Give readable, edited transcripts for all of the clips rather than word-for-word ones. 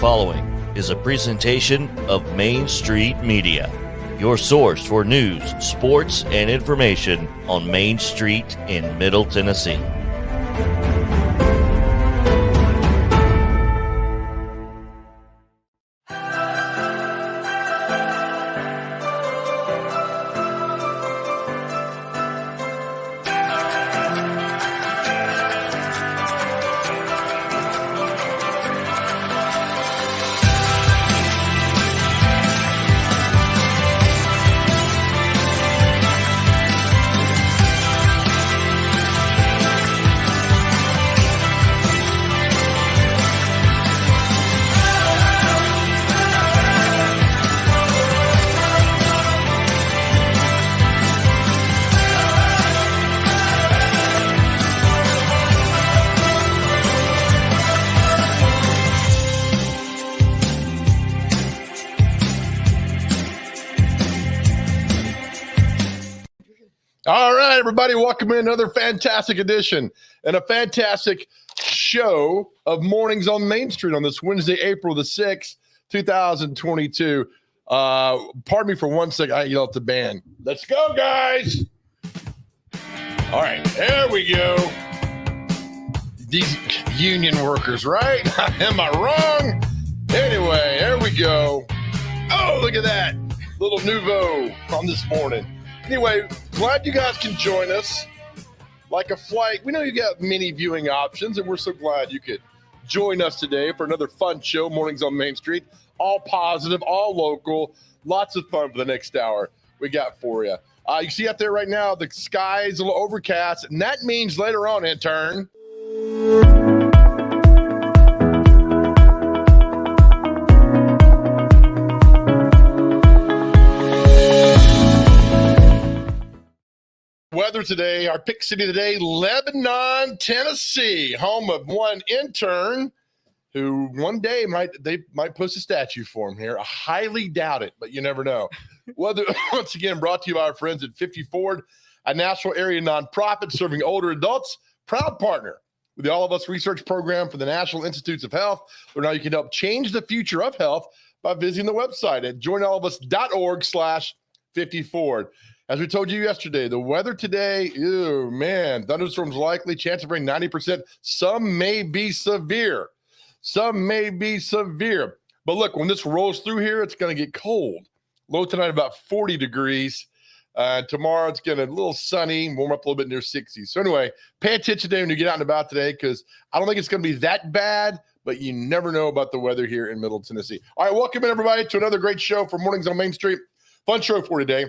following is a presentation of Main Street Media, your source for news, sports, and information on Main Street in Middle Tennessee. All right, everybody, welcome in another fantastic edition and a fantastic show of Mornings on Main Street on this Wednesday, April the 6th, 2022. Pardon me for 1 second. I yell at the band. Let's go, guys. All right, there we go. These union workers, right? Am I wrong? Anyway, there we go. Oh, look at that. Little nouveau on this morning. Anyway, glad you guys can join us like a flight. We know you got many viewing options, and we're so glad you could join us today for another fun show, Mornings on Main Street. All positive, all local, lots of fun for the next hour we got for you. You see out there right now, the sky is a little overcast, and that means later on, intern. Weather today, our pick city today, Lebanon, Tennessee, home of one intern who one day they might post a statue for him here. I highly doubt it, but you never know. Weather, once again, brought to you by our friends at 50 Ford, a national area nonprofit serving older adults, proud partner with the All of Us research program for the National Institutes of Health, where now you can help change the future of health by visiting the website at joinallofus.org/50Ford. As we told you yesterday, the weather today, ew, man, thunderstorms likely, chance of rain 90%. Some may be severe. But look, when this rolls through here, it's going to get cold. Low tonight about 40 degrees. Tomorrow it's going to a little sunny, warm up a little bit near 60s. So anyway, pay attention today when you get out and about today, because I don't think it's going to be that bad, but you never know about the weather here in Middle Tennessee. All right, welcome in, everybody, to another great show for Mornings on Main Street. Fun show for today.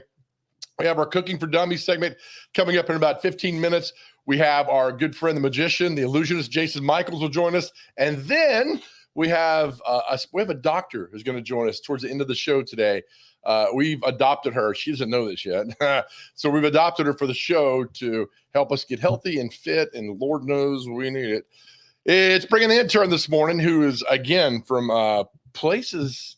We have our Cooking for Dummies segment coming up in about 15 minutes. We have our good friend, the magician, the illusionist, Jason Michaels will join us. And then we have a doctor who's going to join us towards the end of the show today. We've adopted her. She doesn't know this yet. So we've adopted her for the show to help us get healthy and fit, and Lord knows we need it. It's bringing the intern this morning, who is, again, from places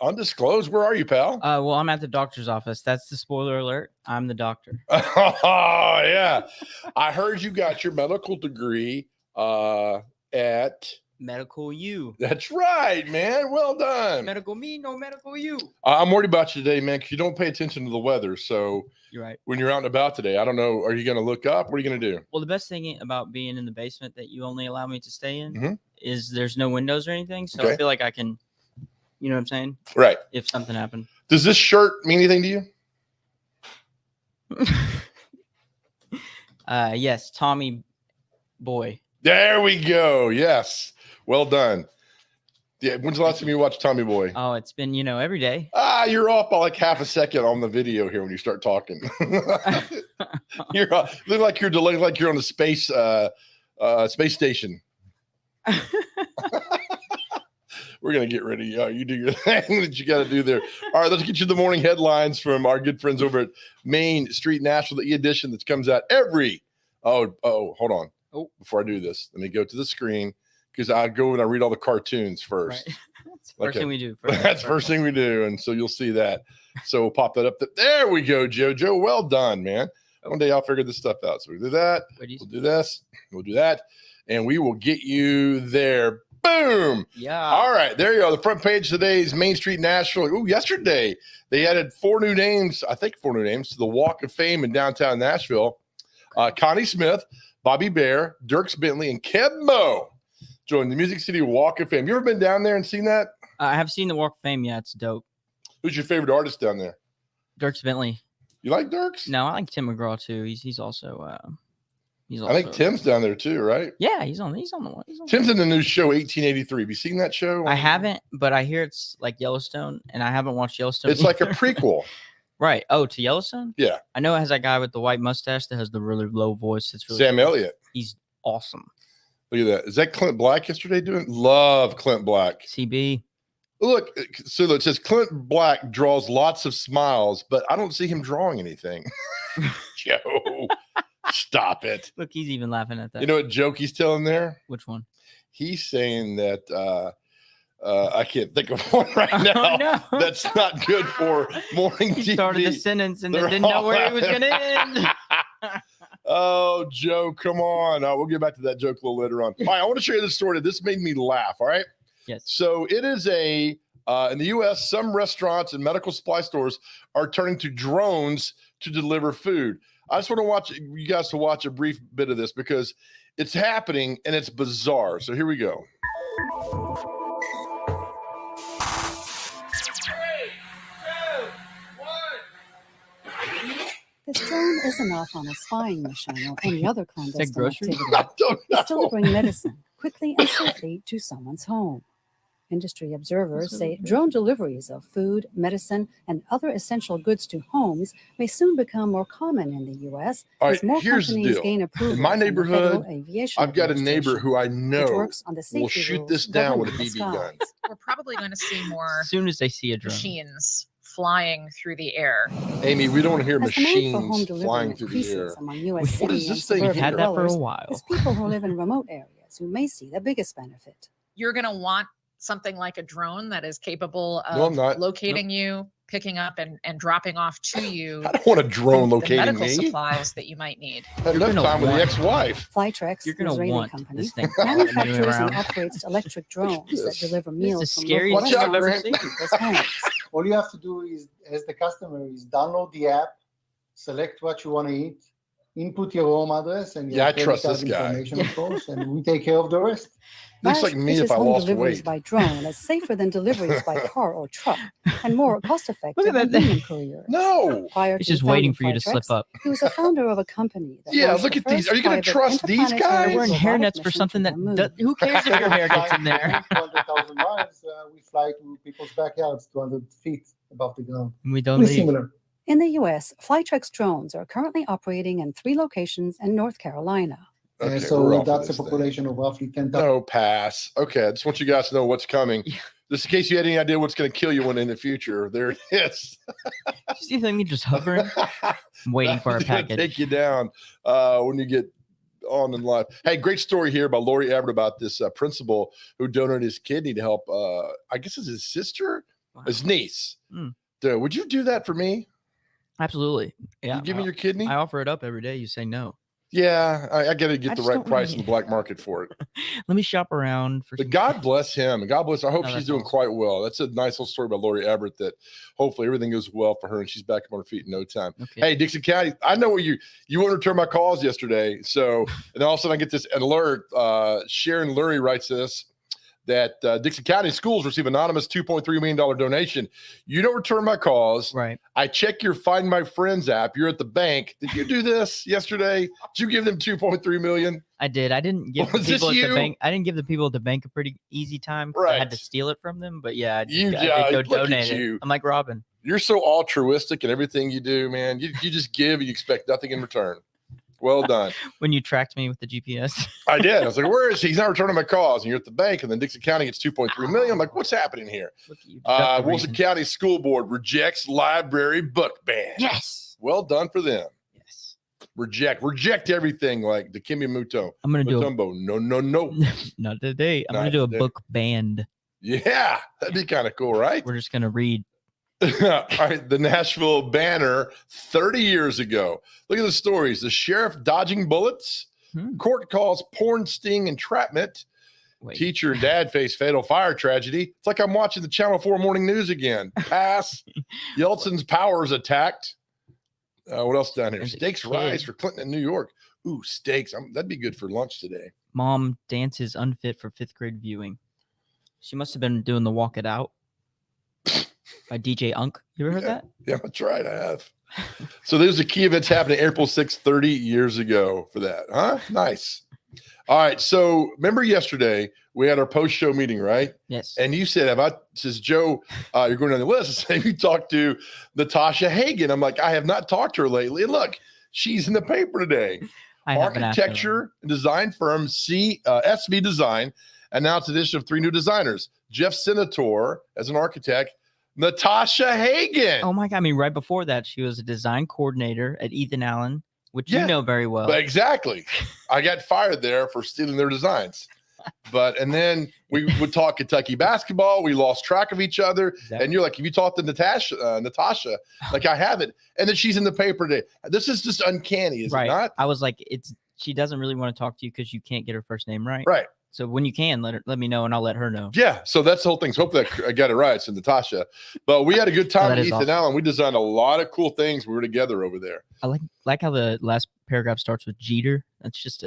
undisclosed. Where are you, pal? Well, I'm at the doctor's office. That's the spoiler alert. I'm the doctor. Oh, yeah. I heard you got your medical degree at Medical U. That's right, man. Well done. Medical me, no medical you. I'm worried about you today, man, because you don't pay attention to the weather. So You're right. when you're out and about today, I don't know, are you going to look up? What are you going to do? Well, the best thing about being in the basement that you only allow me to stay in Mhm. is there's no windows or anything. So Okay. I feel like I can, you know what I'm saying? Right. If something happened. Does this shirt mean anything to you? Yes, Tommy Boy. There we go. Yes. Well done. Yeah. When's the last time you watched Tommy Boy? Oh, it's been, every day. You're off by like half a second on the video here when you start talking. You're look like you're delayed, like you're on the space station. We're gonna get rid of you. You do your thing that you got to do there. All right, let's get you the morning headlines from our good friends over at Main Street Nashville, the e-edition that comes out every. Hold on. Before I do this, let me go to the screen, because I go and I read all the cartoons first. Right. That's the first thing we do. That's the first thing we do. And so you'll see that. So we'll pop that up. There we go, JoJo. Well done, man. One day I'll figure this stuff out. So we'll do that. We'll do this. We'll do that. And we will get you there. Boom. Yeah. All right. There you go. The front page of today's Main Street Nashville. Ooh, yesterday they added 4 new names, I think 4 new names, to the Walk of Fame in downtown Nashville. Connie Smith, Bobby Bear, Dierks Bentley, and Keb Mo joined the Music City Walk of Fame. You ever been down there and seen that? I have seen the Walk of Fame. Yeah, it's dope. Who's your favorite artist down there? Dierks Bentley. You like Dierks? No, I like Tim McGraw too. He's also. I think Tim's down there too, right? Yeah, he's on the one. Tim's in the new show 1883. Have you seen that show? I haven't, but I hear it's like Yellowstone, and I haven't watched Yellowstone. It's like a prequel. Right. Oh, to Yellowstone? Yeah. I know it has that guy with the white mustache that has the really low voice. It's really Sam Elliott. He's awesome. Look at that. Is that Clint Black yesterday doing? Love Clint Black. CB. Look, so it says Clint Black draws lots of smiles, but I don't see him drawing anything. Joe, stop it. Look, he's even laughing at that. You know what joke he's telling there? Which one? He's saying that I can't think of one right now. Oh, no. That's not good for morning He TV. started the sentence and then They're didn't know all where he was going to laughing. end. Oh, Joe, come on. We'll get back to that joke a little later on. All right, I want to show you this story. This made me laugh, all right? Yes. So it is in the U.S., some restaurants and medical supply stores are turning to drones to deliver food. I just want you guys to watch a brief bit of this because it's happening and it's bizarre. So here we go. 3, 2, 1. This drone isn't off on a spying mission or any other clandestine groceries? activity. I don't It's know. delivering medicine quickly and safely to someone's home. Industry observers say drone deliveries of food, medicine, and other essential goods to homes may soon become more common in the U.S. All as right, more here's the companies deal. gain approval. In my from the neighborhood, Federal Aviation I've got a neighbor Administration, who I which know works on the will safety shoot rules this down with a governing the BB gun. skies. We're probably going to see more As soon as they see a drone. machines flying through the air. Amy, we don't want to hear As demand for home machines delivery flying through the increases air. among U.S. What city is and this thing suburban here? Had that for a dwellers, while. it's people who live in remote areas who may see the biggest benefit. You're going to want something like a drone that is capable No, I'm of not. locating you, picking up and dropping off to you I don't want a drone the locating medical me. supplies that you might need. I had You're enough gonna time with the want- ex-wife. Flytrex, You're an going to Israeli want company, this thing. manufactures and around. operates electric drones that Yes. deliver This meals is the from scariest local thing I've ever restaurants seen. to people's homes. All you have to do is, as the customer, is download the app, select what you want to eat, input your home address and your Yeah, I credit trust card this guy. information, of course, and we take care of the rest. Looks Dash like me pitches if I home lost deliveries weight. by drone as safer than deliveries by car or truck and more cost-effective Look at than that human couriers. No. Prior He's to just waiting founding for you to slip Flytrex, up. He was a founder of a company that Yeah, launched look the at these. first Are you gonna private trust these interplanetary guys? They're wearing robotic hairnets for mission something to that the moon. who cares if your hair gets in there? 200,000 miles, we fly to people's backyards 200 feet above the ground. We don't Pretty leave. similar. In the U.S., Flytrex drones are currently operating in 3 locations in North Carolina. Okay, we're So off of that's a this thing. population of roughly 10,000. No, pass. Okay, I just want you guys to know what's coming. Yeah. Just in case you had any idea what's going to kill you when in the future, there it is. You see me just hovering, waiting for a It's gonna package. Take you down when you get on in life. Hey, great story here by Lori Everett about this principal who donated his kidney to help. I guess it's his sister, Wow. his niece. Mm. Dude, would you do that for me? Absolutely. Yeah. You give me your kidney? I offer it up every day. You say no. Yeah, I got to get I the just right don't price really- in the black market for it. Let me shop around for. But some- God bless him, and God bless. I hope No, she's that's doing awesome. quite well. That's a nice little story about Lori Everett. That hopefully everything goes well for her, and she's back up on her feet in no time. Okay. Hey, Dixon County, I know what you wouldn't return my calls yesterday. So, and then all of a sudden I get this alert. Sharon Lurie writes this that Dixon County schools receive anonymous $2.3 million donation. You don't return my calls. Right. I check your Find My Friends app. You're at the bank. Did you do this yesterday? Did you give them $2.3 million? I did. I didn't give the Was this people at you? the bank. I didn't give the people at the bank a pretty easy time. 'Cause I had to Right. steal it from them. But yeah, I did, You- I yeah, did go look at donate it. you. I'm like Robin. You're so altruistic in everything you do, man. You just give and you expect nothing in return. Well done. When you tracked me with the GPS. I did. I was like, where is he? He's not returning my calls. And you're at the bank, and then Dixon County gets $2.3 million. I'm like, what's happening here? Look at you. deduct the Wilson reason. County School Board rejects library book ban. Yes. Well done for them. Yes. Reject everything like the Kimi Muto. I'm gonna do a, Mutombo. No. not today. I'm Not gonna do a today. book band. Yeah, that'd be kind of cool, right? We're just gonna read All right, the Nashville Banner 30 years ago. Look at the stories. The sheriff dodging bullets. Court calls porn sting entrapment. Wait. Teacher and dad face fatal fire tragedy. It's like I'm watching the Channel 4 morning news again. Pass. Yeltsin's powers attacked. What else down here? There's a Stakes kid. rise for Clinton in New York. Ooh, steaks. That'd be good for lunch today. Mom dances unfit for 5th grade viewing. She must have been doing the Walk It Out by DJ Unk. You ever heard that? Yeah, that's right. I have. So there's the key events happening April 6th, 30 years ago for that. Huh? Nice. All right. So remember yesterday we had our post-show meeting, right? Yes. And you said, says Joe, you're going down the list. Have you talked to Natasha Hagen? I'm like, I have not talked to her lately. And look, she's in the paper today. I haven't asked her. Architecture and design firm SV Design announced the addition of 3 new designers. Jeff Senator as an architect, Natasha Hagen. Oh my God. I mean, right before that, she was a design coordinator at Ethan Allen, which Yeah. you know very well. But exactly. I got fired there for stealing their designs. And then we would talk Kentucky basketball. We lost track of each other. Exactly. And you're like, have you talked to Natasha? Like, I haven't. And then she's in the paper today. This is just uncanny, is right. it not? I was like, she doesn't really want to talk to you because you can't get her first name right. Right. So when you can, let me know and I'll let her know. Yeah. So that's the whole thing. So hopefully I got it right. It's Natasha. But we had a good time that with is Ethan awesome. Allen. We designed a lot of cool things. We were together over there. I like how the last paragraph starts with Jeter. That's just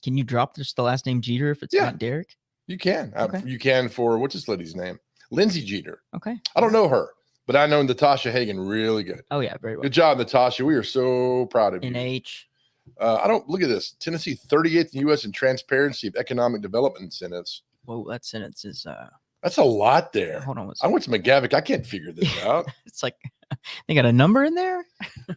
can you drop just the last name Jeter if it's Yeah. not Derek? You can. Okay. You can for, what's this lady's name? Lindsay Jeter. Okay. I don't know her, but I know Natasha Hagen really good. Oh yeah, very well. Good job, Natasha. We are so proud of you. NH. I don't look at this. Tennessee 38th in the U.S. in transparency of economic development incentives. Whoa, that sentence is That's a lot there. hold on one I second. went to McGavick. I can't figure this out. It's like they got a number in there.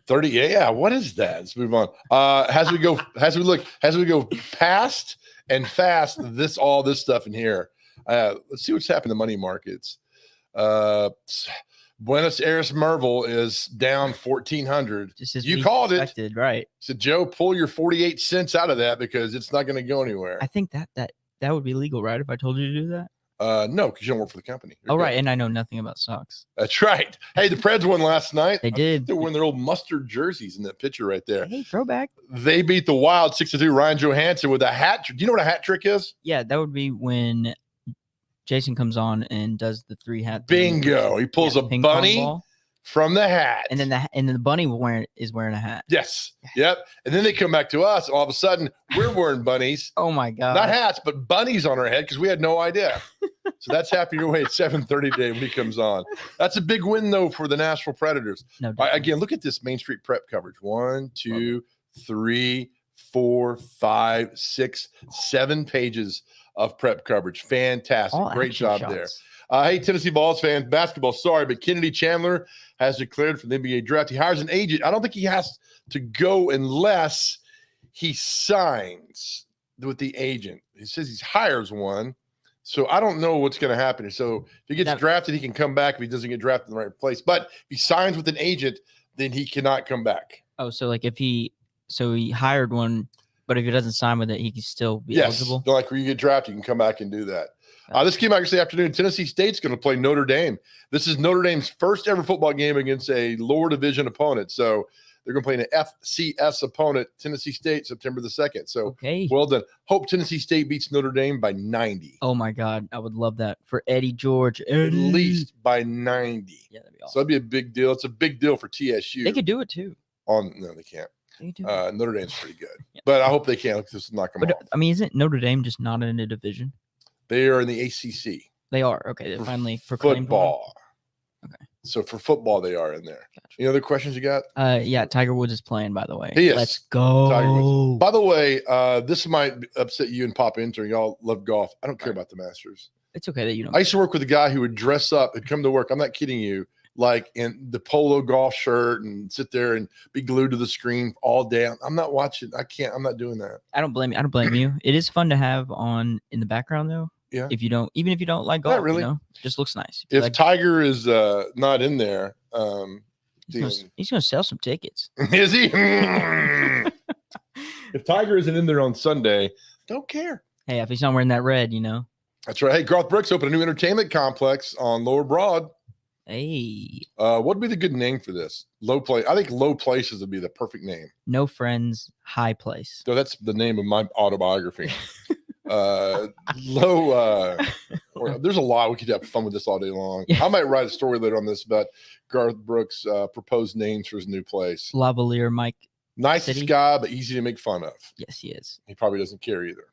30. Yeah. What is that? Let's move on. As we go past and fast, all this stuff in here. Let's see what's happened in the money markets. Buenos Aires Merval is down 1,400. Just as You we called it. expected, right? So Joe, pull your 48 cents out of that because it's not going to go anywhere. I think that would be legal, right? If I told you to do that. No, because you don't work for the company. You're Oh, good. right. And I know nothing about socks. That's right. Hey, the Preds won last night. They did. They're wearing their old mustard jerseys in that picture right there. Hey, throwback. They beat the Wild 6-2. Ryan Johansson with a hat trick. Do you know what a hat trick is? Yeah, that would be when Jason comes on and does the 3 hat thing. Bingo. He pulls Yeah, a ping pong bunny ball, from the hat. and then the bunny is wearing a hat. Yes. Yep. And then they come back to us. And all of a sudden, we're wearing bunnies. Oh my God. Not hats, but bunnies on our head because we had no idea. So that's happening your way at 7:30 today when he comes on. That's a big win, though, for the Nashville Predators. No, All right, again, look at this Main Street prep coverage. 1, 2, 3, 4, 5, 6, 7 pages of prep coverage. Fantastic. all Great action job shots. there. Hey, Tennessee Vols fans, basketball, sorry, but Kennedy Chandler has declared for the NBA draft. He hires an agent. I don't think he has to go unless he signs with the agent. He says he hires one. So I don't know what's going to happen. So if he gets That- drafted, he can come back if he doesn't get drafted in the right place. But if he signs with an agent, then he cannot come back. Oh, so like he hired one, but if he doesn't sign with it, he can still be Yes. eligible. Like when you get drafted, you can come back and do that. This came out yesterday afternoon. Tennessee State's going to play Notre Dame. This is Notre Dame's first ever football game against a lower division opponent. So they're going to play an FCS opponent, Tennessee State, September the 2nd. So Okay. well done. Hope Tennessee State beats Notre Dame by 90. Oh my God, I would love that for Eddie George. At Eddie. least by 90. Yeah, that'd be So awesome. that'd be a big deal. It's a big deal for TSU. They could do it too. No, they can't. They could do it. Notre Dame's pretty good. Yeah. But I hope they can. Just knock them But off. I mean, isn't Notre Dame just not in a division? They are in the ACC. They are. Okay, they For finally proclaimed one. Football. Okay. So for football, they are in there. Gotcha. Any other questions you got? Yeah, Tiger Woods is playing, by the way. He is. Let's go. Tiger Woods. By the way, this might upset you and Pop Inter. Y'all love golf. I don't care about the Masters. It's okay that you don't. I used to work with a guy who would dress up and come to work. I'm not kidding you. Like in the polo golf shirt and sit there and be glued to the screen all day. I'm not watching. I can't. I'm not doing that. I don't blame you. I don't blame you. It is fun to have on in the background though. Yeah. If you don't, even if you don't like golf, really. you know, just looks nice. If you If like- Tiger is not in there, he's gonna sell some tickets. is he? If Tiger isn't in there on Sunday, don't care. Hey, if he's not wearing that red, you know. That's right. Hey, Garth Brooks opened a new entertainment complex on Lower Broad. Hey, What would be the good name for this? Low place. I think Low Places would be the perfect name. no friends, high place. So that's the name of my autobiography. There's a lot. We could have fun with this all day long. Yeah. I might write a story later on this about Garth Brooks' proposed names for his new place. Lavalier Mike. Nicest City? guy, but easy to make fun of. Yes, he is. He probably doesn't care either.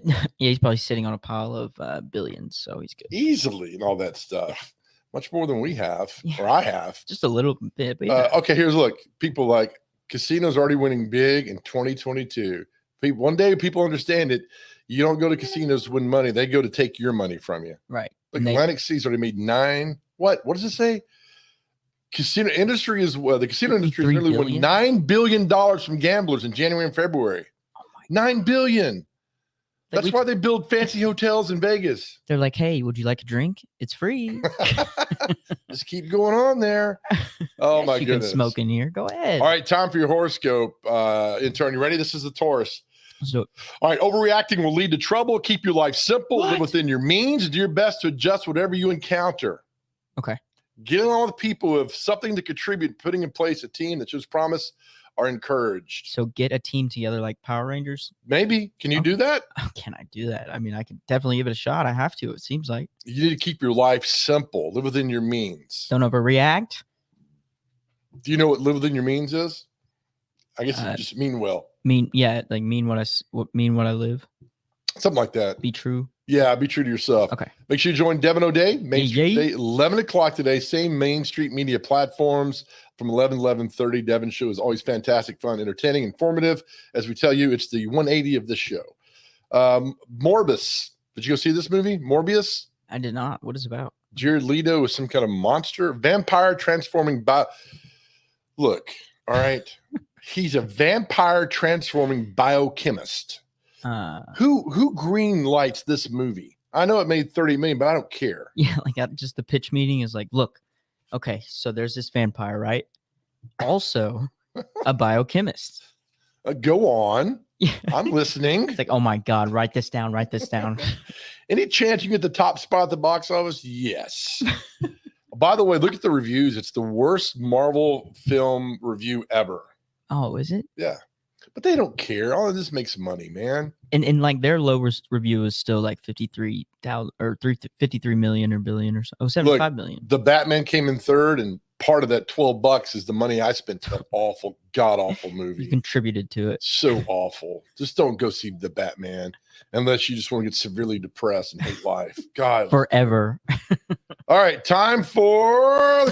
Yeah, he's probably sitting on a pile of billions, so he's good. Easily and all that stuff. Much more than we have, Yeah. or I have. Just a little bit, but yeah. Okay, here's look. People like casinos already winning big in 2022. One day people understand it. You don't go to casinos to win money. They go to take your money from you. Right. Like And they- Atlantic City's already made what does it say? Casino industry is the casino industry has 53 nearly won billion? $9 billion from gamblers in January and February. Oh my $9 billion. Like That's we- why they build fancy hotels in Vegas. They're like, hey, would you like a drink? It's free. Just keep going on there. Oh Yes, my you goodness. can smoke in here. Go ahead. All right, time for your horoscope. Intern, you ready? This is the Taurus. Let's do it. All right, overreacting will lead to trouble. Keep your life simple, live What? within your means, and do your best to adjust whatever you encounter. Okay. Get along with people who have something to contribute, putting in place a team that shows promise are encouraged. So get a team together like Power Rangers. Maybe. Can you do that? How can I do that? I mean, I can definitely give it a shot. I have to. It seems like. You need to keep your life simple, live within your means. Don't overreact. Do you know what live within your means is? I guess Uh, you just mean well. Mean what I live. Something like that. Be true. Yeah, be true to yourself. Okay. Make sure you join Devin O'Day, Main Hey, Street yay. Day, 11 o'clock today. Same Main Street Media platforms from 11:30. Devin show is always fantastic, fun, entertaining, informative. As we tell you, it's the 180 of this show. Morbius. Did you go see this movie? Morbius? I did not. What is it about? Jared Leto is some kind of monster. Vampire transforming Look, all right. He's a vampire transforming biochemist. Who green lights this movie? I know it made 30 million, but I don't care. Yeah, like just the pitch meeting is like, look, okay, so there's this vampire, right? Also a biochemist. Go on. Yeah. I'm listening. It's like, oh my God, write this down, write this down. Any chance you get the top spot at the box office? Yes. By the way, look at the reviews. It's the worst Marvel film review ever. Oh, is it? Yeah. But they don't care. All of this makes money, man. And like their lowest review is still like 53,000 or 53 million or billion or so. Oh, 75 million. The Batman came in third, and part of that $12 is the money I spent to that awful, god-awful movie. You contributed to it. So awful. Just don't go see the Batman unless you just want to get severely depressed and hate life. God. Forever. All right, time for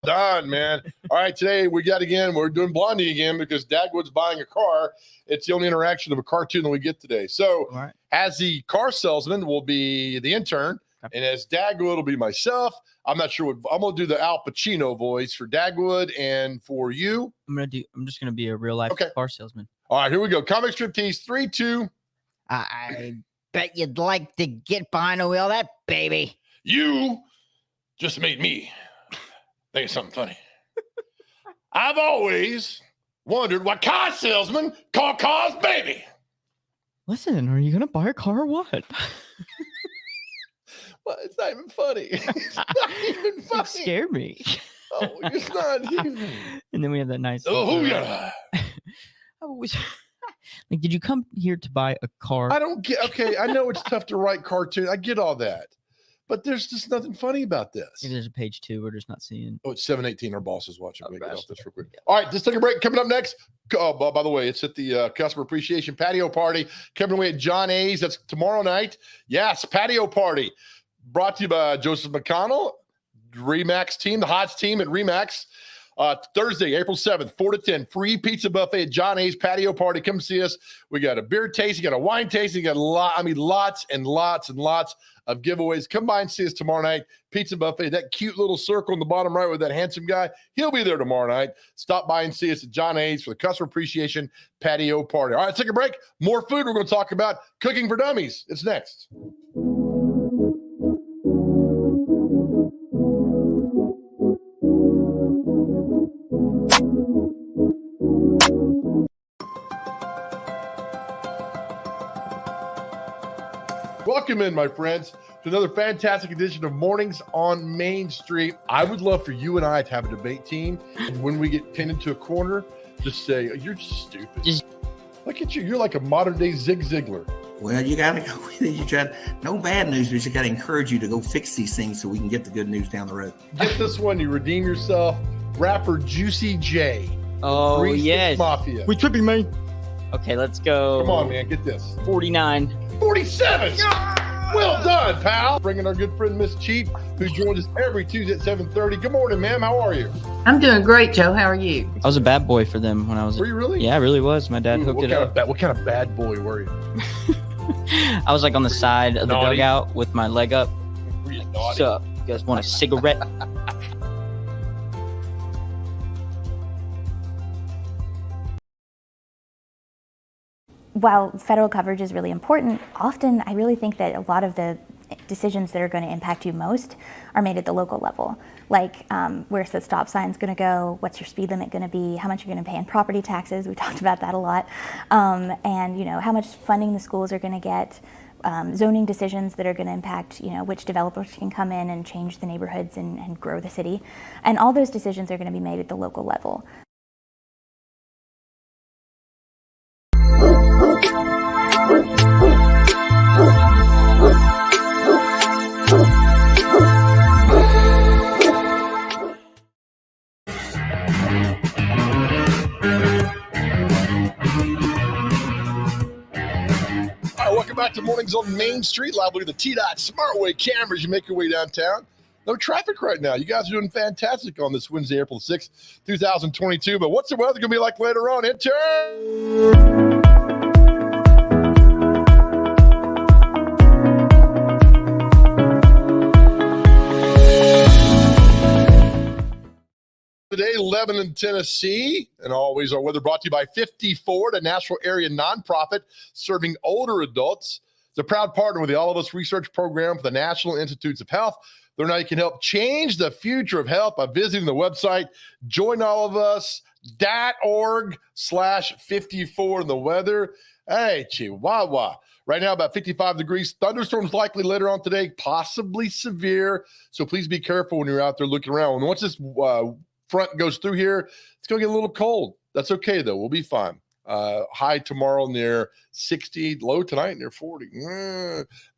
done, man. All right, today we're doing Blondie again because Dagwood's buying a car. It's the only interaction of a cartoon that we get today. So All right. as the car salesman will be the intern, and as Dagwood will be myself. I'm not sure what I'm gonna do the Al Pacino voice for Dagwood and for you. I'm just gonna be a real life Okay. car salesman. All right, here we go. Comic strip tease 3, 2. I bet you'd like to get behind the wheel of that baby. You just made me think of something funny. I've always wondered why car salesmen call cars baby. Listen, are you gonna buy a car or what? Well, it's not even funny. It's not even You funny. scared me. Oh, it's not even. And then we have that nice. Oh, yeah. I wish- like, did you come here to buy a car? I don't get. Okay, I know it's tough to write cartoon. I get all that, but there's just nothing funny about this. Maybe there's a page 2 we're just not seeing. Oh, it's 7:18. Our boss is watching. Oh, We get gosh. off this real quick. All right, let's take a break. Coming up next. Oh, by the way, it's at the Customer Appreciation Patio Party coming away at John A's. That's tomorrow night. Yes, patio party brought to you by Joseph McConnell, Remax team, the HOTS team at Remax. Thursday, April 7th, 4 to 10, free pizza buffet at John A's patio party. Come see us. We got a beer tasting, got a wine tasting, got lots and lots and lots of giveaways. Come by and see us tomorrow night. Pizza buffet, that cute little circle in the bottom right with that handsome guy, he'll be there tomorrow night. Stop by and see us at John A's for the Customer Appreciation Patio Party. All right, let's take a break. More food. We're going to talk about cooking for dummies. It's next. Welcome in, my friends, to another fantastic edition of Mornings on Main Street. I would love for you and I to have a debate team. And when we get pinned into a corner, just say, you're just stupid. Look at you. You're like a modern day Zig Ziglar. Well, you got to go with it. No bad news, but you got to encourage you to go fix these things so we can get the good news down the road. Get this one. You redeem yourself. Rapper Juicy J. Oh, 3 Six yes. Mafia. We tripping, man. Okay, let's go. Come on, man. Get this. 49. 47. Well done, pal. Bringing our good friend Miss Cheap, who joins us every Tuesday at 7:30. Good morning, ma'am. How are you? I'm doing great, Joe. How are you? I was a bad boy for them when I was. Were you really? Yeah, I really was. My dad hooked it up. What kind of bad boy were you? I was like on the side of the Naughty. dugout with my leg up. Were you What's naughty? up? You guys want a cigarette? While federal coverage is really important, often I really think that a lot of the decisions that are going to impact you most are made at the local level. Like where's the stop sign's going to go, what's your speed limit going to be, how much you're going to pay in property taxes, we talked about that a lot, and how much funding the schools are going to get, zoning decisions that are going to impact which developers can come in and change the neighborhoods and grow the city. And all those decisions are going to be made at the local level. Welcome back to Mornings on Main Street. Live look at the T-Dot SmartWay cameras. You make your way downtown. No traffic right now. You guys are doing fantastic on this Wednesday, April 6th, 2022. But what's the weather going to be like later on? Intern! Today, Lebanon, Tennessee, and always our weather brought to you by 54, a Nashville area nonprofit serving older adults. It's a proud partner with the All of Us research program for the National Institutes of Health. Learn how you can help change the future of health by visiting the website joinallofus.org/54 in the weather. Hey, Chihuahua. Right now, about 55 degrees. Thunderstorms likely later on today, possibly severe. So please be careful when you're out there looking around. And once this front goes through here, it's going to get a little cold. That's okay, though. We'll be fine. High tomorrow near 60, low tonight near 40.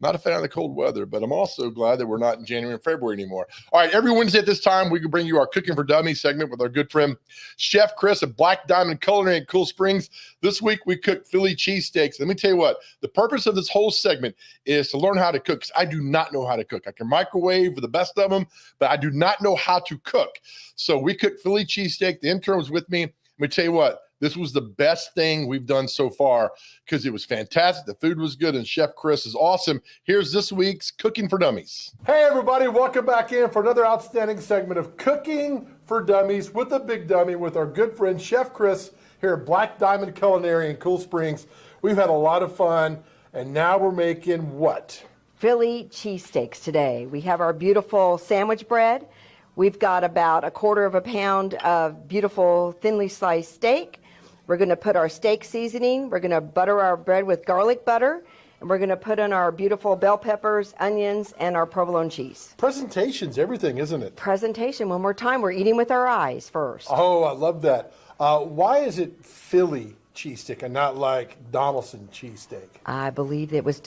Not a fan of the cold weather, but I'm also glad that we're not in January and February anymore. All right, every Wednesday at this time, we can bring you our Cooking for Dummies segment with our good friend, Chef Chris at Black Diamond Culinary in Cool Springs. This week, we cooked Philly cheesesteaks. Let me tell you what, the purpose of this whole segment is to learn how to cook, because I do not know how to cook. I can microwave for the best of them, but I do not know how to cook. So we cooked Philly cheesesteak. The intern was with me. Let me tell you what, this was the best thing we've done so far because it was fantastic. The food was good, and Chef Chris is awesome. Here's this week's Cooking for Dummies. Hey, everybody. Welcome back in for another outstanding segment of Cooking for Dummies with a big dummy with our good friend Chef Chris here at Black Diamond Culinary in Cool Springs. We've had a lot of fun, and now we're making what? Philly cheesesteaks today. We have our beautiful sandwich bread. We've got about 1/4 pound of beautiful thinly sliced steak. We're going to put our steak seasoning. We're going to butter our bread with garlic butter. And we're going to put in our beautiful bell peppers, onions, and our provolone cheese. Presentation's everything, isn't it? Presentation. One more time. We're eating with our eyes first. Oh, I love that. Why is it Philly cheesesteak and not like Donaldson cheesesteak? I believe it was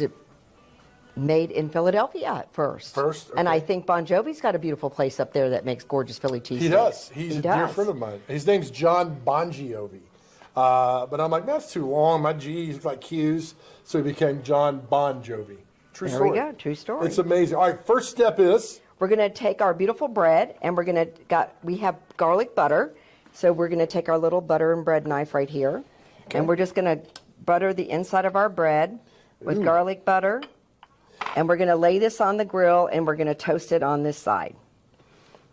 made in Philadelphia at first. Okay. And I think Bon Jovi's got a beautiful place up there that makes gorgeous Philly cheesesteaks. He does. He's a dear friend of mine. His name's John Bon Jovi. But I'm like, that's too long. My G's like Q's. So he became John Bon Jovi. True story. There we go. True story. It's amazing. All right, first step is? We're going to take our beautiful bread and we have garlic butter. So we're going to take our little butter and bread knife right here. Okay. And we're just going to butter the inside of our bread with garlic butter. And we're going to lay this on the grill and we're going to toast it on this side.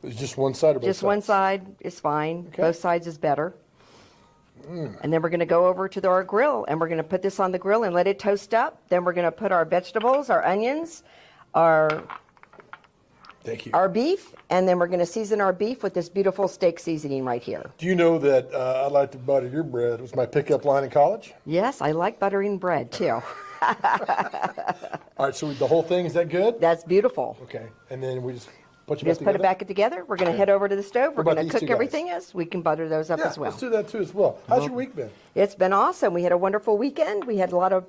It's just one side or both Just sides? one side is fine. Okay. Both sides is better. And then we're going to go over to our grill and we're going to put this on the grill and let it toast up. Then we're going to put our vegetables, our onions, our beef, and then we're going to season our beef with this beautiful steak seasoning right here. Do you know that I like to butter your bread? It was my pickup line in college. Yes, I like buttering bread too. All right, so the whole thing, is that good? That's beautiful. Okay, and then we just put Just put it back together. We're going to head over to the stove. We're about going to these two cook guys? everything else. We can butter those up Yeah, as well. let's do that too as well. How's your week been? It's been awesome. We had a wonderful weekend. We had a lot of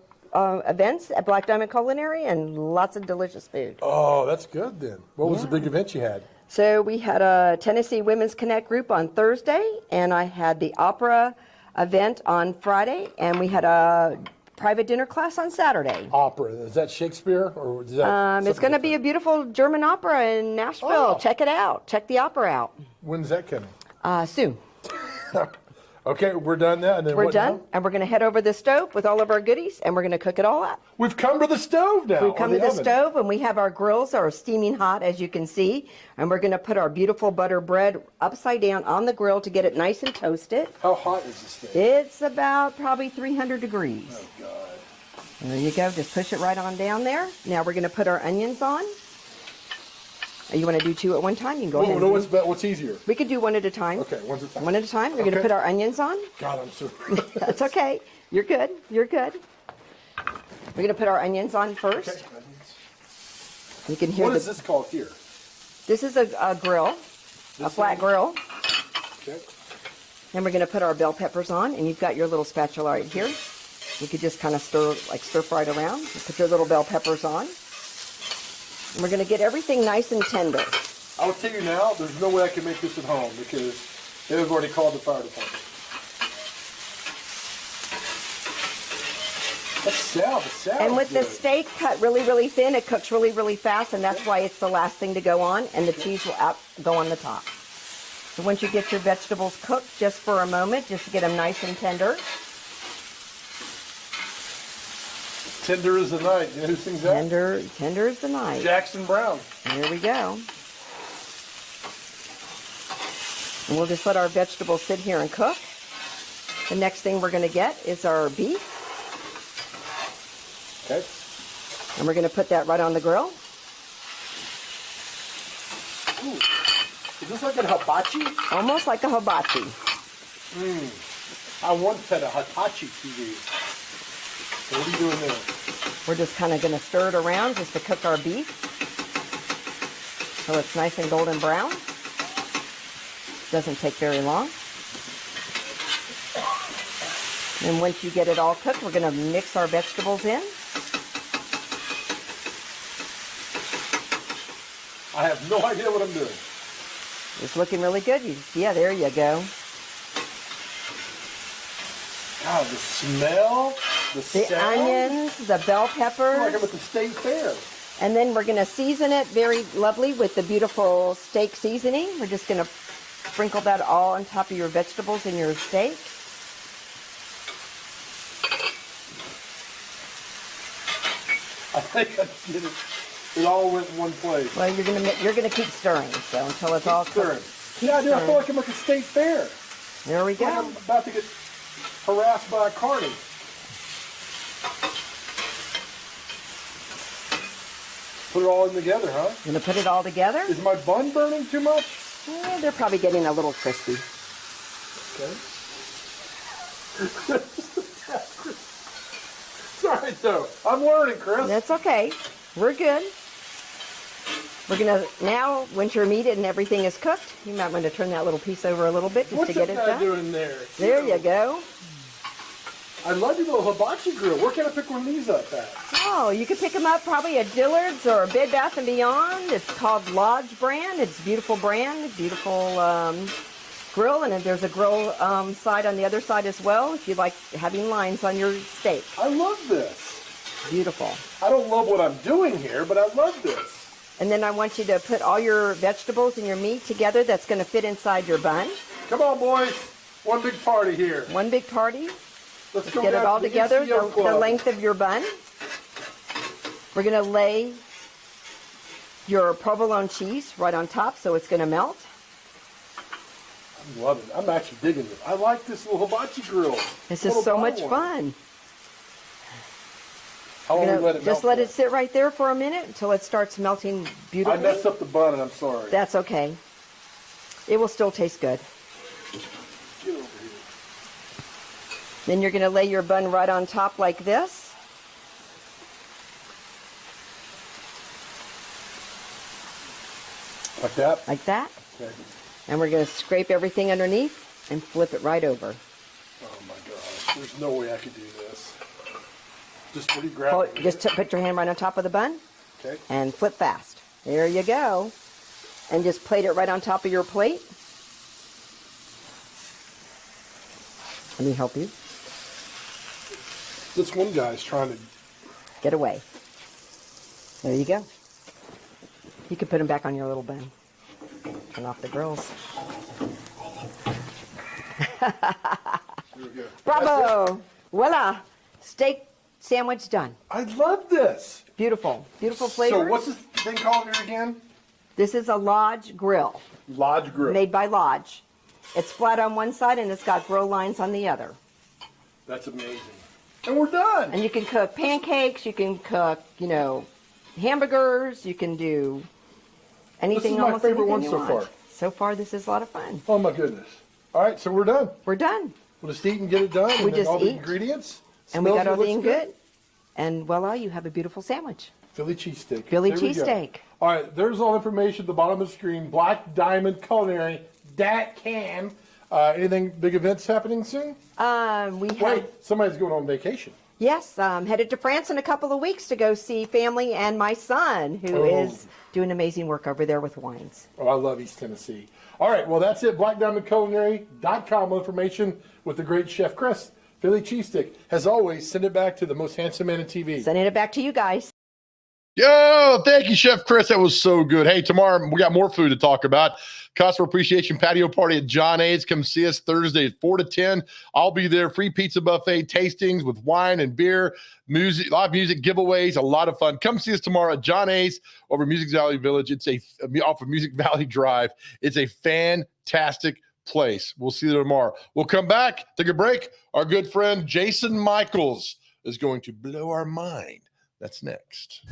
events at Black Diamond Culinary and lots of delicious food. Oh, that's good then. What was the big event you had? So we had a Tennessee Women's Connect group on Thursday, and I had the opera event on Friday, and we had a private dinner class on Saturday. Opera. Is that Shakespeare or is that? It's going to be a beautiful German opera in Nashville. Oh. Check it out. Check the opera out. When's that coming? Soon. Okay, we're done now. And then We're what done, now? and we're going to head over to the stove with all of our goodies, and we're going to cook it all up. We've come to the stove now. We've come or to the oven. stove, and we have our grills are steaming hot, as you can see, and we're going to put our beautiful butter bread upside down on the grill to get it nice and toasted. How hot is this thing? It's about probably 300 degrees. Oh, God. There you go. Just push it right on down there. Now we're going to put our onions on. You want to do two at one time? You can go ahead. No, and what's easier? We could do one at a time. Okay, one at a time. One at a time. We're going to Okay. put our onions on. God, I'm so. That's okay. You're good. You're good. We're going to put our onions on first. Okay. You can hear What is this called here? This is a grill, a flat grill. Okay. Then we're going to put our bell peppers on, and you've got your little spatula right here. You could just kind of stir fry it around. You put your little bell peppers on. And we're going to get everything nice and tender. I will tell you now, there's no way I can make this at home because they've already called the fire department. The sound And with the good. steak cut really, really thin, it cooks really, really fast, and that's why it's the last thing to go on, and the cheese will go on the top. So once you get your vegetables cooked just for a moment, just to get them nice and tender. Tender as the night. You know who sings that? Tender as the night. Jackson Brown. Here we go. And we'll just let our vegetables sit here and cook. The next thing we're going to get is our beef. Okay. And we're going to put that right on the grill. Ooh. Is this like a hibachi? Almost like a hibachi. I once had a hibachi TV. What are you doing there? We're just kind of going to stir it around just to cook our beef so it's nice and golden brown. Doesn't take very long. And once you get it all cooked, we're going to mix our vegetables in. I have no idea what I'm doing. It's looking really good. Yeah, there you go. God, the smell, the sound. Onions, the bell peppers. Like I'm at the state fair. And then we're going to season it very lovely with the beautiful steak seasoning. We're just going to sprinkle that all on top of your vegetables and your steak. I think I did it. It all went in one place. Well, you're gonna keep stirring, so until it's all stirring. cooked. Yeah, I do. I stirring. feel like I'm at the state fair. There we It's like go. I'm about to get harassed by a carny. Put it all in together, huh? Gonna put it all together. Is my bun burning too much? They're probably getting a little crispy. Okay. Sorry, though. I'm learning, Chris. That's okay. We're good. We're gonna now, once your meat and everything is cooked, you might want to turn that little piece over a little bit just What's to get that it guy done. doing there? There you go. I love your little hibachi grill. Where can I pick one of these up at? Oh, you could pick them up probably at Dillard's or Bed Bath & Beyond. It's called Lodge brand. It's a beautiful brand, beautiful grill, and there's a grill side on the other side as well if you like having lines on your steak. I love this. Beautiful. I don't love what I'm doing here, but I love this. And then I want you to put all your vegetables and your meat together that's going to fit inside your bun. Come on, boys. One big party here. One big party. Let's go Get it down all to the together, NCO the Club. length of your bun. We're going to lay your provolone cheese right on top so it's going to melt. I'm loving it. I'm actually digging it. I like this little hibachi grill. This Little is so bun much one. fun. How long We're do we gonna let it just melt let it sit right there for a minute until it starts melting for? I beautifully. messed up the bun, and I'm sorry. That's okay. It will still taste good. Get over here. Then you're going to lay your bun right on top like this. Like that? Like that. Okay. And we're going to scrape everything underneath and flip it right over. Oh my gosh, there's no way I could do this. Just what do you grab? Just put your hand right on top of the bun. Okay. And flip fast. There you go. And just plate it right on top of your plate. Let me help you. This one guy's trying to get away. There you go. You can put them back on your little bun. Turn off the grills. Bravo! Voila! Steak sandwich done. I love this. Beautiful. Beautiful flavor. So what's this thing called here again? This is a Lodge grill. Lodge grill. Made by Lodge. It's flat on one side and it's got grill lines on the other. That's amazing. And we're done. And you can cook pancakes, you can cook, hamburgers, you can do anything. This is my almost favorite anything one you so want. far. So far, this is a lot of fun. Oh my goodness. All right, so we're done. We're done. We'll just eat and get it done. We and then just all the eat. ingredients. And we Smells got and everything looks good. And voila, you have a beautiful sandwich. Philly cheesesteak. Philly There we go. cheesesteak. All right, there's all information at the bottom of the screen. Black Diamond Culinary, .com. Anything big events happening soon? Wait, somebody's going on vacation. Yes, headed to France in a couple of weeks to go see family and my son, who is doing amazing work over there with wines. Oh, I love East Tennessee. All right, well, that's it. BlackDiamondCulinary.com information with the great Chef Chris. Philly cheesesteak. As always, send it back to the most handsome man in TV. Sending it back to you guys. Yo, thank you, Chef Chris. That was so good. Hey, tomorrow we got more food to talk about. Customer Appreciation Patio Party at John A's. Come see us Thursday at 4 to 10. I'll be there. Free pizza buffet, tastings with wine and beer, music, live music, giveaways, a lot of fun. Come see us tomorrow at John A's over Music Valley Village. It's off of Music Valley Drive. It's a fantastic place. We'll see you there tomorrow. We'll come back, take a break. Our good friend Jason Michaels is going to blow our mind. That's next.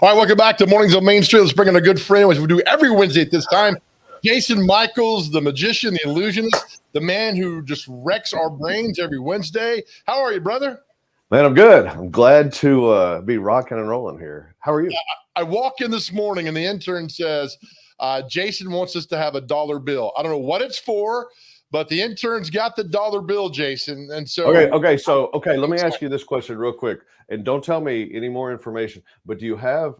All right, welcome back to Mornings on Main Street. Let's bring in a good friend, which we do every Wednesday at this time. Jason Michaels, the magician, the illusionist, the man who just wrecks our brains every Wednesday. How are you, brother? Man, I'm good. I'm glad to be rocking and rolling here. How are you? I walk in this morning and the intern says, Jason wants us to have a dollar bill. I don't know what it's for, but the interns got the dollar bill, Jason. And so okay. Let me ask you this question real quick, and don't tell me any more information. But do you have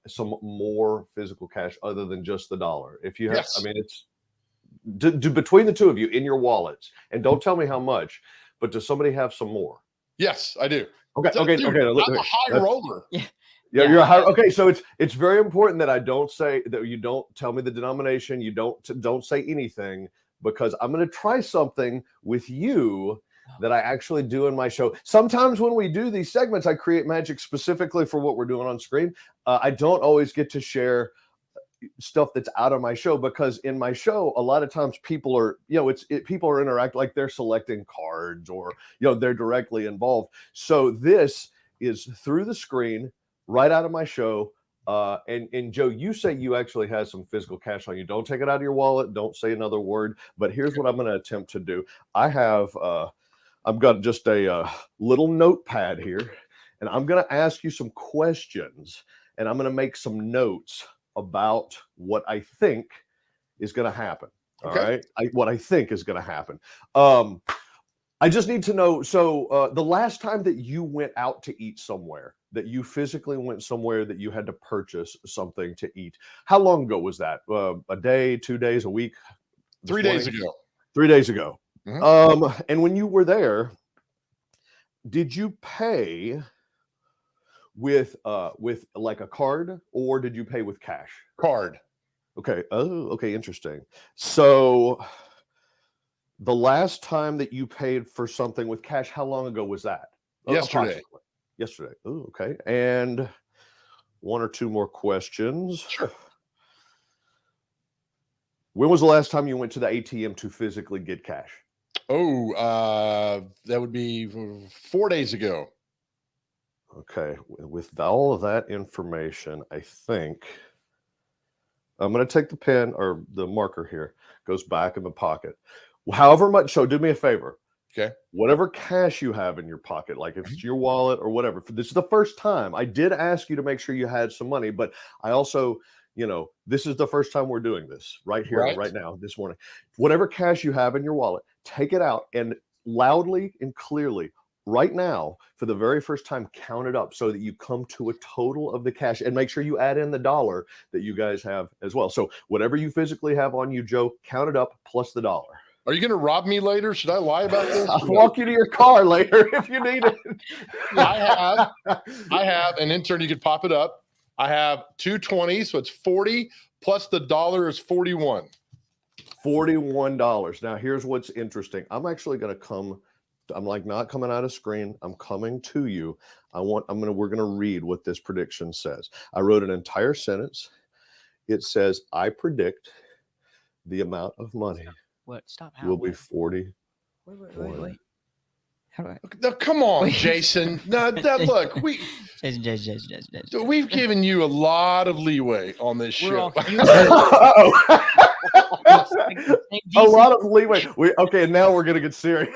some more physical cash other than just the dollar? If you have, Yes. I mean, it's between the two of you in your wallets, and don't tell me how much. But does somebody have some more? Yes, I do. Okay. Dude, I'm a high roller. Yeah, you're a high. Okay, so it's very important that I don't say that you don't tell me the denomination. You don't say anything, because I'm going to try something with you that I actually do in my show. Sometimes when we do these segments, I create magic specifically for what we're doing on screen. I don't always get to share stuff that's out of my show, because in my show a lot of times people are people are interacting, like they're selecting cards, or they're directly involved. So this is through the screen right out of my show. And Joe, you say you actually have some physical cash on you. Don't take it out of your wallet, don't say another word, but here's what I'm going to attempt to do. I've got just a little notepad here, and I'm going to ask you some questions, and I'm going to make some notes about what I think is going to happen. Okay. All right. What I think is going to happen. I just need to know. So the last time that you went out to eat somewhere, that you physically went somewhere that you had to purchase something to eat, how long ago was that? A day, 2 days, a week? 3 days ago. 3 days ago. Mhm. And when you were there, did you pay with like a card, or did you pay with cash? Card. Okay. Oh, okay. Interesting. So the last time that you paid for something with cash, how long ago was that? Yesterday. Yesterday. Oh, okay. And one or two more questions. Sure. When was the last time you went to the ATM to physically get cash? Oh, that would be 4 days ago. Okay, with all of that information, I think I'm going to take the pen, or the marker here, goes back in the pocket. However much, so do me a favor. Okay. Whatever cash you have in your pocket, like if it's your wallet or whatever, this is the first time. I did ask you to make sure you had some money, but I also, this is the first time we're doing this right here, right now, this morning. Whatever cash you have in your wallet, take it out and loudly and clearly, right now, for the very first time, count it up so that you come to a total of the cash, and make sure you add in the dollar that you guys have as well. So whatever you physically have on you, Joe, count it up plus the dollar. Are you going to rob me later? Should I lie about this? I'll walk you to your car later if you need it. I have an intern. You could pop it up. I have 220, so it's 40 plus the dollar is 41. $41. Now here's what's interesting. I'm actually going to come. I'm like not coming out of screen. I'm coming to you. We're going to read what this prediction says. I wrote an entire sentence. It says, I predict the amount of money will be 40. Wait. How do I? Now, come on, Jason. No, look, Jason. we've given you a lot of leeway on this show. A lot of leeway. Okay, now we're going to get serious.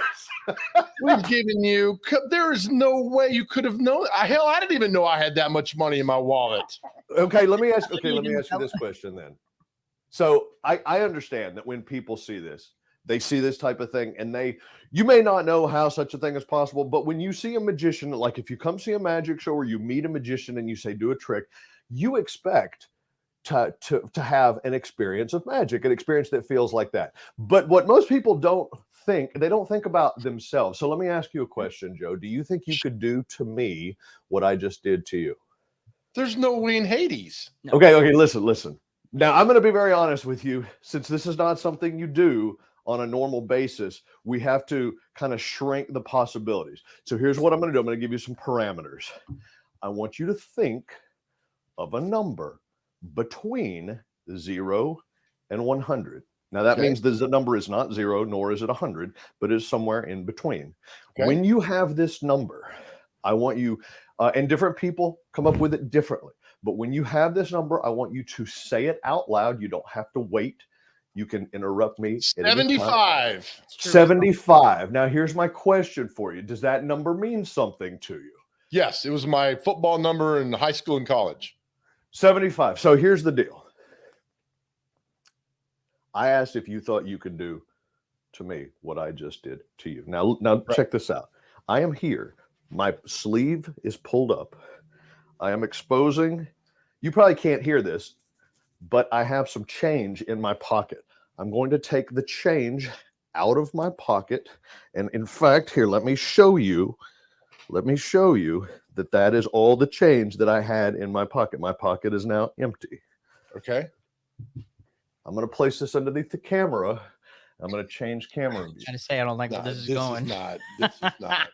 We've given you. There is no way you could have known. Hell, I didn't even know I had that much money in my wallet. Okay, let me ask you this question then. So I understand that when people see this, they see this type of thing, and you may not know how such a thing is possible, but when you see a magician, like if you come see a magic show or you meet a magician and you say, do a trick, you expect to have an experience of magic, an experience that feels like that. But what most people don't think about themselves. So let me ask you a question, Joe. Do you think you could do to me what I just did to you? There's no way in Hades. No. Okay, listen. Now, I'm going to be very honest with you. Since this is not something you do on a normal basis, we have to kind of shrink the possibilities. So here's what I'm going to do. I'm going to give you some parameters. I want you to think of a number between 0 and 100. Now, that means the number is not 0, nor is it 100, but is somewhere in between. Okay. When you have this number, I want you, and different people come up with it differently. But when you have this number, I want you to say it out loud. You don't have to wait. You can interrupt me. 75. 75. Now, here's my question for you. Does that number mean something to you? Yes, it was my football number in high school and college. 75. So here's the deal. I asked if you thought you could do to me what I just did to you. Now check this out. I am here. My sleeve is pulled up. I am exposing. You probably can't hear this, but I have some change in my pocket. I'm going to take the change out of my pocket. And in fact, here, let me show you that that is all the change that I had in my pocket. My pocket is now empty. Okay. I'm going to place this underneath the camera. I'm going to change camera view. I'm trying to say I don't like where this is going. This is not.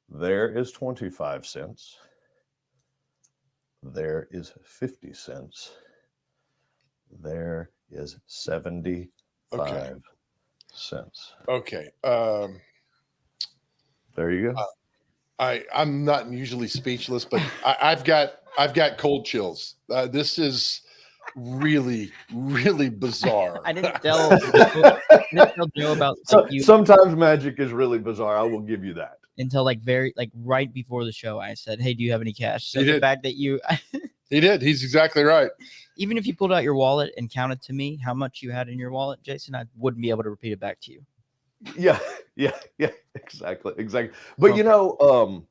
There is 25 cents. There is 50 cents. There is 75 cents. Okay. There you go. I'm not usually speechless, but I've got cold chills. This is really, really bizarre. I didn't tell Joe about Sometimes magic is really bizarre. I will give you that. Until right before the show, I said, "Hey, do you have any cash?" So He the did. fact that you, He did. He's exactly right. even if you pulled out your wallet and counted to me how much you had in your wallet, Jason, I wouldn't be able to repeat it back to you. Yeah, exactly. But no,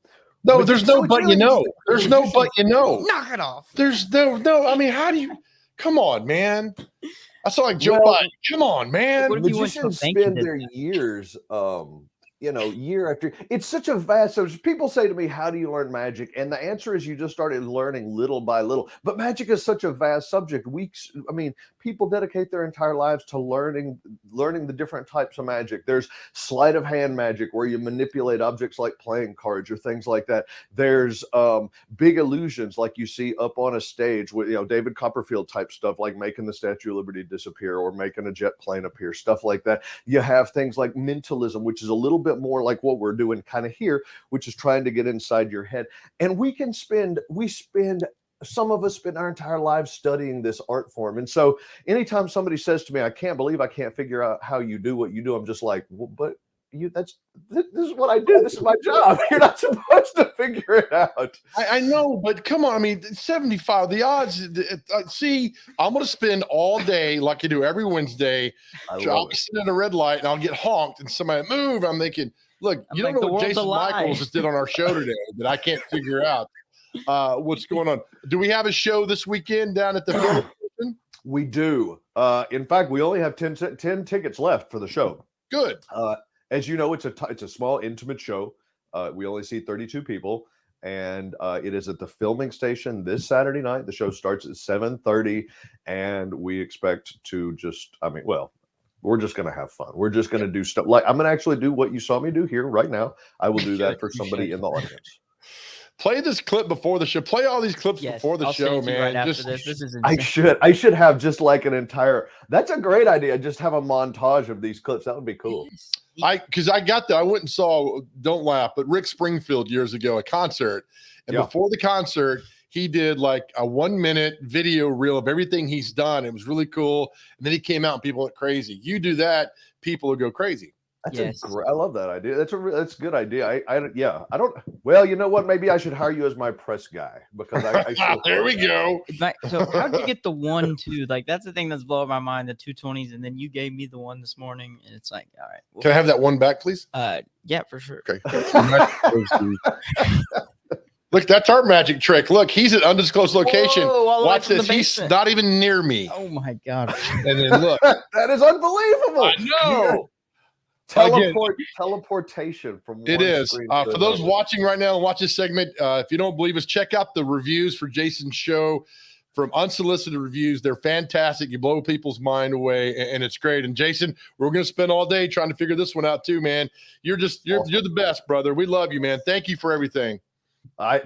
but there's no but you know. There's no but you know. Knock it off. There's no. I mean, how do you? Come on, man. I saw like Joe Biden. Come on, man. What if you went to a Magicians bank spend and did their that? years, year after. It's such a vast. So people say to me, "How do you learn magic?" And the answer is, you just started learning little by little. But magic is such a vast subject. People dedicate their entire lives to learning the different types of magic. There's sleight of hand magic, where you manipulate objects like playing cards or things like that. There's big illusions, like you see up on a stage with David Copperfield type stuff, like making the Statue of Liberty disappear or making a jet plane appear, stuff like that. You have things like mentalism, which is a little bit more like what we're doing kind of here, which is trying to get inside your head. And some of us spend our entire lives studying this art form. And so anytime somebody says to me, "I can't believe I can't figure out how you do what you do," I'm just like, well, but this is what I do. This is my job. You're not supposed to figure it out. I know, but come on. I mean, 75. The odds. See, I'm going to spend all day like I do every Wednesday. I'll be sitting at a red light and I'll get honked, and somebody move. I'm thinking, look, you don't know what Jason Michaels just did on our show today that I can't figure out what's going on. Do we have a show this weekend down at the film? We do. In fact, we only have 10 tickets left for the show. Good. As you know, it's a small, intimate show. We only see 32 people, and it is at the filming station this Saturday night. The show starts at 7:30, and we expect to we're just going to have fun. We're just going to do stuff. Like, I'm going to actually do what you saw me do here right now. I will do that for somebody in the audience. Play this clip before the show. Play all these clips before the show, man. Right after this is I should have just like an entire. That's a great idea. Just have a montage of these clips. That would be cool. I went and saw, don't laugh, but Rick Springfield years ago, a concert. And before the concert, he did like a 1-minute video reel of everything he's done. It was really cool. And then he came out and people went crazy. You do that, people will go crazy. I love that idea. That's a good idea. I don't. Well, you know what? Maybe I should hire you as my press guy, because I there we go. So how'd you get the 1, 2? Like, that's the thing that's blowing my mind, the 220s, and then you gave me the one this morning, and it's like, all right. Well, can I have that one back, please? Yeah, for sure. Okay. Look, that's our magic trick. Look, he's at undisclosed location. Whoa, watch this. He's not even near me. Oh my god. And then look. That is unbelievable. I know. Teleportation from one it is screen for to those another. watching right now and watch this segment. If you don't believe us, check out the reviews for Jason's show from Unsolicited Reviews. They're fantastic. You blow people's mind away, and it's great. And Jason, we're going to spend all day trying to figure this one out too, man. You're the best, brother. We love you, man. Thank you for everything.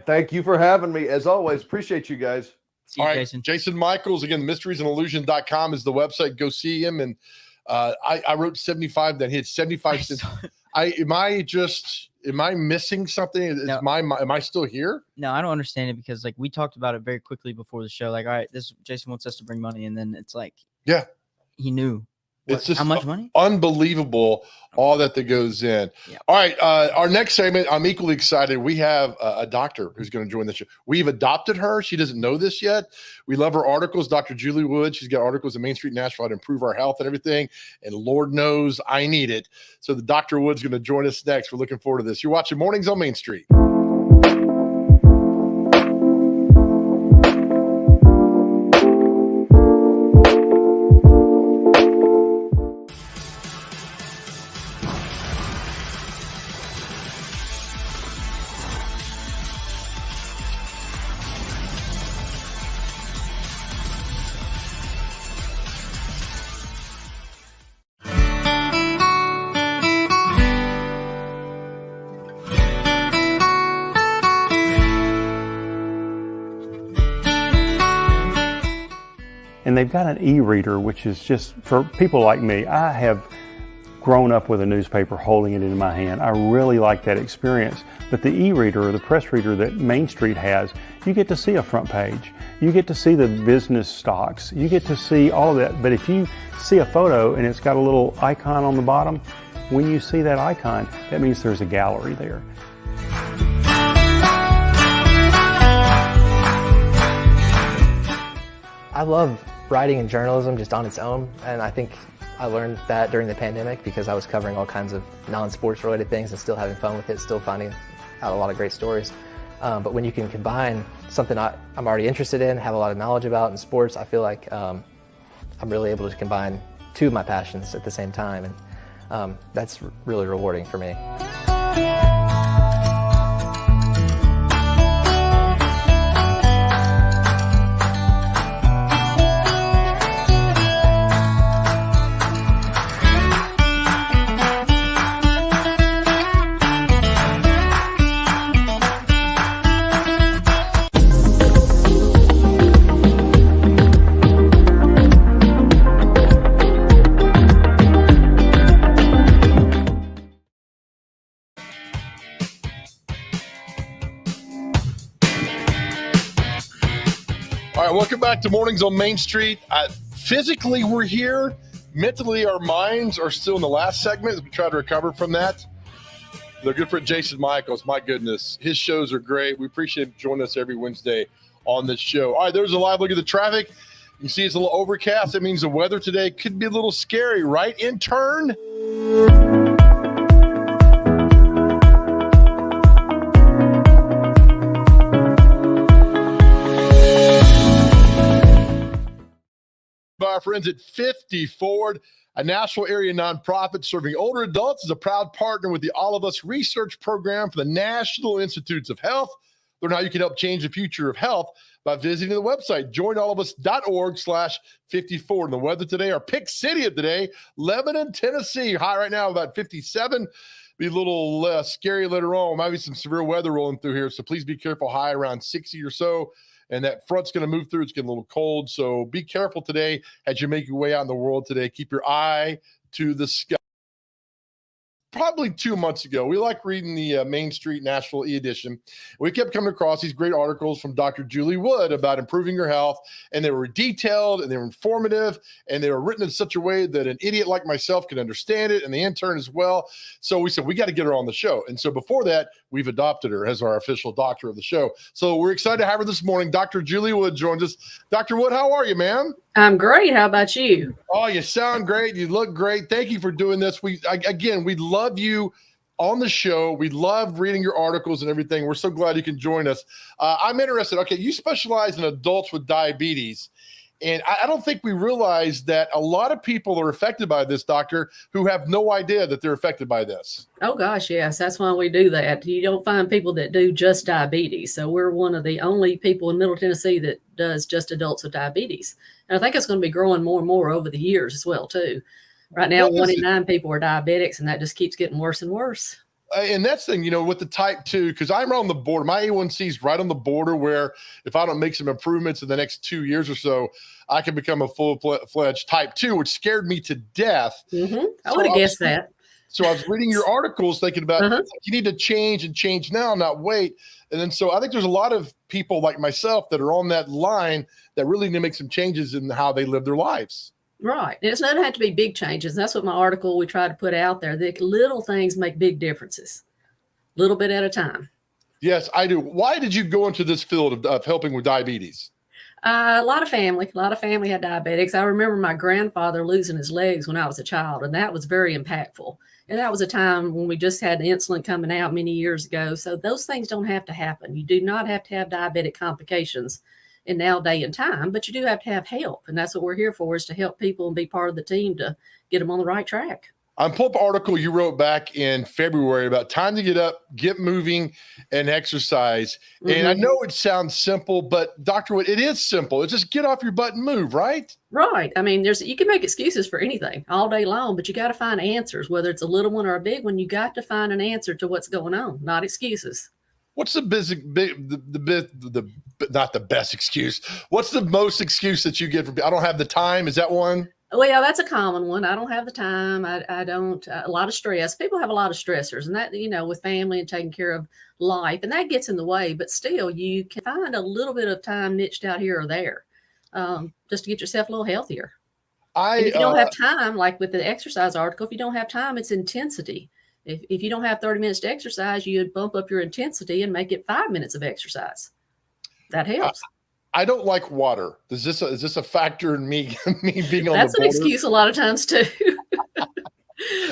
Thank you for having me. As always, appreciate you guys. See you, Jason. Jason Michaels, again, mysteriesandellusions.com is the website. Go see him. And I wrote 75, then hit 75 cents. Am I missing something? No. Am I still here? No, I don't understand it, because like we talked about it very quickly before the show. Like, all right, Jason wants us to bring money, and then it's like, yeah, he knew. It's just How much money? unbelievable all that goes in. Yep. All right, our next segment, I'm equally excited. We have a doctor who's going to join the show. We've adopted her. She doesn't know this yet. We love her articles, Dr. Julie Wood. She's got articles in Main Street Nashville how to improve our health and everything. And Lord knows I need it. So the Dr. Wood's going to join us next. We're looking forward to this. You're watching Mornings on Main Street. And they've got an e-reader, which is just for people like me. I have grown up with a newspaper holding it in my hand. I really like that experience. But the e-reader or the press reader that Main Street has, you get to see a front page. You get to see the business stocks. You get to see all of that. But if you see a photo and it's got a little icon on the bottom, when you see that icon, that means there's a gallery there. I love writing and journalism just on its own, and I think I learned that during the pandemic because I was covering all kinds of non-sports related things and still having fun with it, still finding out a lot of great stories. But when you can combine something I'm already interested in, have a lot of knowledge about in sports, I feel like I'm really able to combine two of my passions at the same time, and that's really rewarding for me. All right, welcome back to Mornings on Main Street. Physically, we're here. Mentally, our minds are still in the last segment as we try to recover from that. The good friend Jason Michaels, my goodness, his shows are great. We appreciate him joining us every Wednesday on this show. All right, there's a live look at the traffic. You see it's a little overcast. That means the weather today could be a little scary, right, intern? By our friends at 50 Forward, a Nashville area nonprofit serving older adults, is a proud partner with the All of Us research program for the National Institutes of Health. Learn how you can help change the future of health by visiting the website, joinallofus.org/54. And the weather today, our pick city of today, Lebanon, Tennessee. High right now, about 57. Be a little scary later on. Might be some severe weather rolling through here, so please be careful. High around 60 or so. And that front's going to move through. It's getting a little cold. So be careful today as you make your way out in the world today. Keep your eye to the sky. Probably 2 months ago, we like reading the Main Street Nashville e-edition. We kept coming across these great articles from Dr. Julie Wood about improving your health, and they were detailed and they were informative, and they were written in such a way that an idiot like myself could understand it, and the intern as well. So we said, we got to get her on the show. And so before that, we've adopted her as our official doctor of the show. So we're excited to have her this morning. Dr. Julie Wood joins us. Dr. Wood, how are you, ma'am? I'm great. How about you? Oh, you sound great. You look great. Thank you for doing this. We love you on the show. We love reading your articles and everything. We're so glad you can join us. I'm interested. Okay, you specialize in adults with diabetes. And I don't think we realize that a lot of people are affected by this, doctor, who have no idea that they're affected by this. Oh, gosh, yes. That's why we do that. You don't find people that do just diabetes. So we're one of the only people in Middle Tennessee that does just adults with diabetes. And I think it's going to be growing more and more over the years as well, too. Right now, 1 in 9 people are diabetics, and that just keeps getting worse and worse. And that's the thing, with the type 2, because I'm on the border. My A1C is right on the border where if I don't make some improvements in the next 2 years or so, I can become a full-fledged type 2, which scared me to death. Mm-hmm. I would have guessed that. So I was reading your articles thinking about you need to change now, not wait. And then so I think there's a lot of people like myself that are on that line that really need to make some changes in how they live their lives. Right. And it doesn't have to be big changes. That's what my article we try to put out there. The little things make big differences, little bit at a time. Yes, I do. Why did you go into this field of helping with diabetes? A lot of family had diabetics. I remember my grandfather losing his legs when I was a child, and that was very impactful. And that was a time when we just had the insulin coming out many years ago. So those things don't have to happen. You do not have to have diabetic complications in now day and time, but you do have to have help. And that's what we're here for, is to help people and be part of the team to get them on the right track. I'm pulling up an article you wrote back in February about time to get up, get moving, and exercise. And I know it sounds simple, but Dr. Wood, it is simple. It's just get off your butt and move, right? Right. I mean, you can make excuses for anything all day long, but you got to find answers, whether it's a little one or a big one. You got to find an answer to what's going on, not excuses. What's the not the best excuse? What's the most excuse that you get from I don't have the time? Is that one? Well, yeah, that's a common one. I don't have the time. I don't, a lot of stress. People have a lot of stressors, and that, with family and taking care of life, and that gets in the way, but still you can find a little bit of time niched out here or there, just to get yourself a little healthier. If you don't have time, like with the exercise article, if you don't have time, it's intensity. If you don't have 30 minutes to exercise, you'd bump up your intensity and make it 5 minutes of exercise. That helps. I don't like water. Is this a factor in me being on That's the border? an excuse a lot of times too.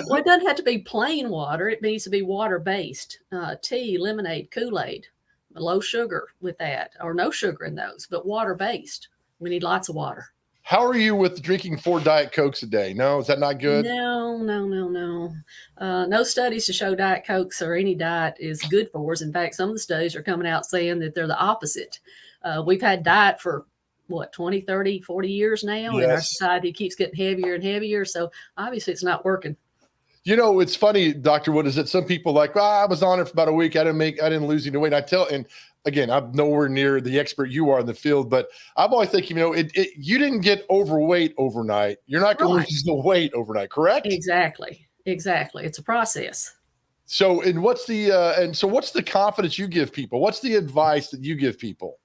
Well, it doesn't have to be plain water. It needs to be water-based. Tea, lemonade, Kool-Aid, low sugar with that, or no sugar in those, but water-based. We need lots of water. How are you with drinking 4 Diet Cokes a day? No, is that not good? No. No studies to show Diet Cokes or any diet is good for us. In fact, some of the studies are coming out saying that they're the opposite. We've had diet for 20, 30, 40 years now, and our society keeps getting heavier and heavier. So obviously it's not working. It's funny, Dr. Wood, is that some people I was on it for about a week. I didn't lose any weight. And again, I'm nowhere near the expert you are in the field, but I'm always thinking, you didn't get overweight overnight. You're not going to lose the weight overnight, correct? Exactly. It's a process. So, what's the confidence you give people? What's the advice that you give people?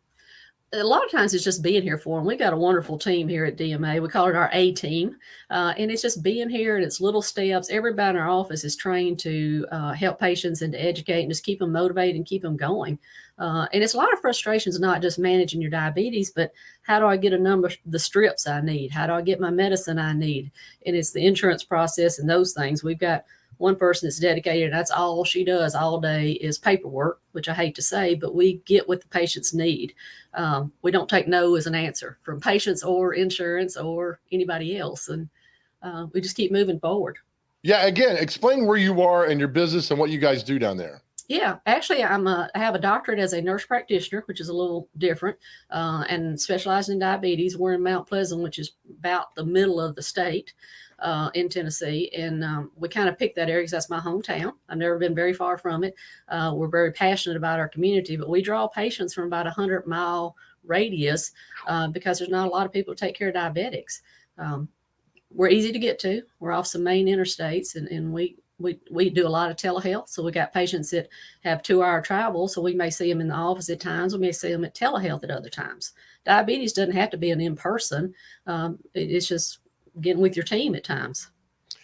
A lot of times it's just being here for them. We got a wonderful team here at DMA. We call it our A team. And it's just being here, and it's little steps. Everybody in our office is trained to help patients and to educate and just keep them motivated and keep them going. And it's a lot of frustrations, not just managing your diabetes, but how do I get the strips I need? How do I get my medicine I need? And it's the insurance process and those things. We've got one person that's dedicated, and that's all she does all day is paperwork, which I hate to say, but we get what the patients need. We don't take no as an answer from patients or insurance or anybody else. And we just keep moving forward. Yeah. Again, explain where you are and your business and what you guys do down there. Yeah, actually, I have a doctorate as a nurse practitioner, which is a little different, and specializing in diabetes. We're in Mount Pleasant, which is about the middle of the state in Tennessee. And we kind of picked that area because that's my hometown. I've never been very far from it. We're very passionate about our community, but we draw patients from about 100-mile radius because there's not a lot of people to take care of diabetics. We're easy to get to. We're off some main interstates, and we do a lot of telehealth. So we got patients that have 2-hour travel. So we may see them in the office at times. We may see them at telehealth at other times. Diabetes doesn't have to be an in-person. It's just getting with your team at times.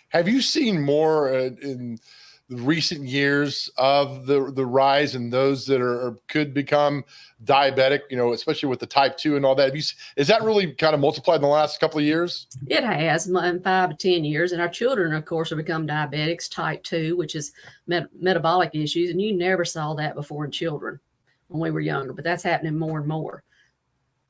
Have you seen more in the recent years of the rise in those that could become diabetic, especially with the type 2 and all that? Is that really kind of multiplied in the last couple of years? It has, in 5 to 10 years. And our children, of course, have become diabetics, type 2, which is metabolic issues. And you never saw that before in children when we were younger, but that's happening more and more.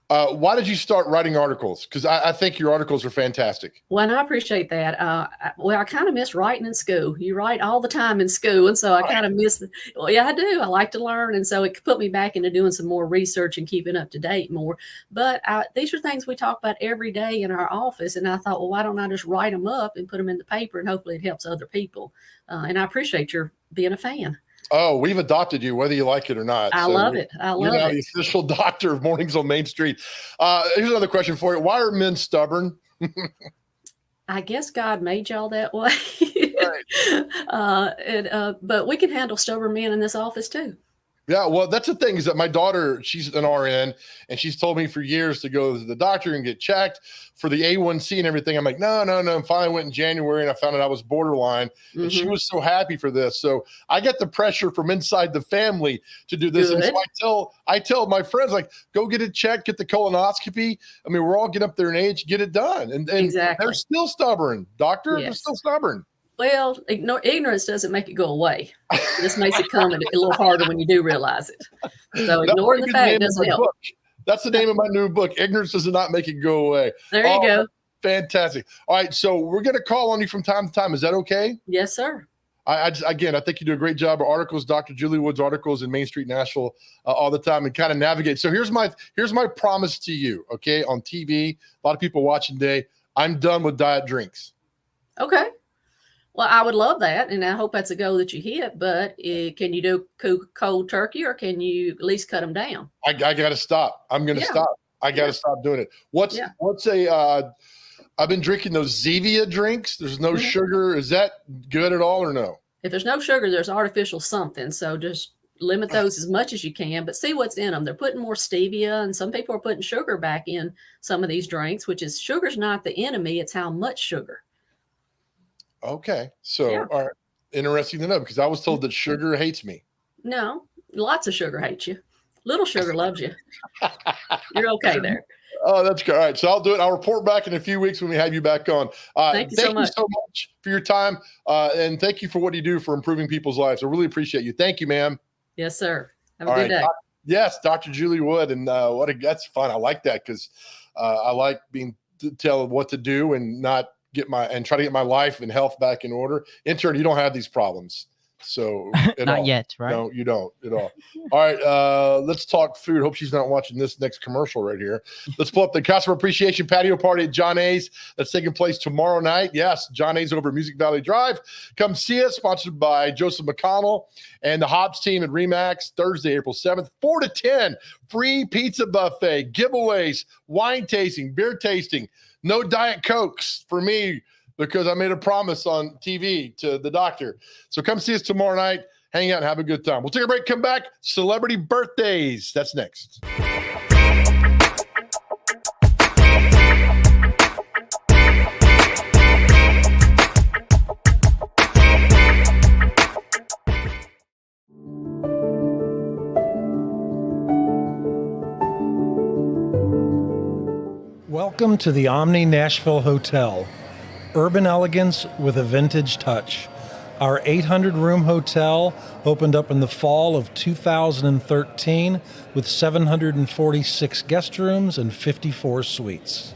Why did you start writing articles? Because I think your articles are fantastic. Well, and I appreciate that. I kind of miss writing in school. You write all the time in school. And so I kind of miss, I do. I like to learn. And so it put me back into doing some more research and keeping up to date more. But these are things we talk about every day in our office. And I thought, well, why don't I just write them up and put them in the paper, and hopefully it helps other people. And I appreciate your being a fan. Oh, we've adopted you, whether you like it or not. I love it. You're now the official doctor of Mornings on Main Street. Here's another question for you. Why are men stubborn? I guess God made y'all that way. Right. But we can handle stubborn men in this office too. Yeah, well, that's the thing is that my daughter, she's an RN, and she's told me for years to go to the doctor and get checked for the A1C and everything. I'm like, no. And finally went in January, and I found out I was borderline, and she was so happy for this. So I get the pressure from inside the family to do this. Good. And so I tell my friends, like, go get it checked, get the colonoscopy. I mean, we're all getting up there in age, get it done. And Exactly. they're still stubborn, doctor. They're Yes. still stubborn. Well, ignorance doesn't make it go away. It just makes it come a little harder when you do realize it. So ignoring the fact doesn't help. That's the name of my new book. Ignorance does not make it go away. There you go. Fantastic. All right. So we're going to call on you from time to time. Is that okay? Yes, sir. I think you do a great job of articles, Dr. Julie Wood's articles in Main Street Nashville all the time, and kind of navigate. So here's my promise to you, okay, on TV, a lot of people watching today. I'm done with diet drinks. Okay. Well, I would love that, and I hope that's a goal that you hit. But can you do cold turkey, or can you at least cut them down? I got to stop. I'm going to stop. I got to stop doing it. What's I've been drinking those Zevia drinks. There's no sugar. Is that good at all or no? If there's no sugar, there's artificial something. So just limit those as much as you can, but see what's in them. They're putting more stevia, and some people are putting sugar back in some of these drinks, which is sugar's not the enemy. It's how much sugar. Okay. So, all right. Interesting to know, because I was told that sugar hates me. No, lots of sugar hates you. Little sugar loves you. You're okay there. Oh, that's good. All right. So I'll do it. I'll report back in a few weeks when we have you back on. Thank you so much for your time. And thank you for what you do for improving people's lives. I really appreciate you. Thank you, ma'am. Yes, sir. Have a good day. Yes, Dr. Julie Wood. And that's fun. I like that, because I like being tell what to do and not try to get my life and health back in order. Intern, you don't have these problems. So not yet, right? No, you don't at all. All right, let's talk food. Hope she's not watching this next commercial right here. Let's pull up the customer appreciation patio party at John A's that's taking place tomorrow night. Yes, John A's over at Music Valley Drive. Come see us, sponsored by Joseph McConnell and the Hobbs team at Remax, Thursday, April 7th, 4 to 10, free pizza buffet, giveaways, wine tasting, beer tasting, no Diet Cokes for me, because I made a promise on TV to the doctor. So come see us tomorrow night. Hang out and have a good time. We'll take a break, come back. Celebrity birthdays. That's next. Welcome to the Omni Nashville Hotel. Urban elegance with a vintage touch. Our 800-room hotel opened up in the fall of 2013 with 746 guest rooms and 54 suites.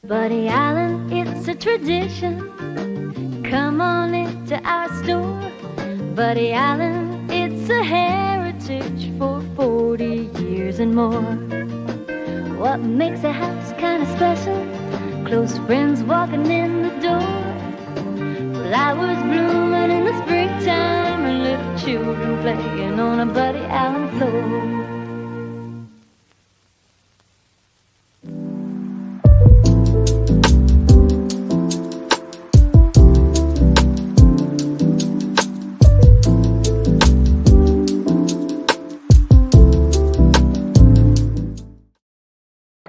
Buddy Allen, it's a tradition. Come on into our store. Buddy Allen, it's a heritage for 40 years and more. What makes a house kind of special? Close friends walking in the door. Flowers blooming in the springtime and little children playing on a Buddy Allen floor.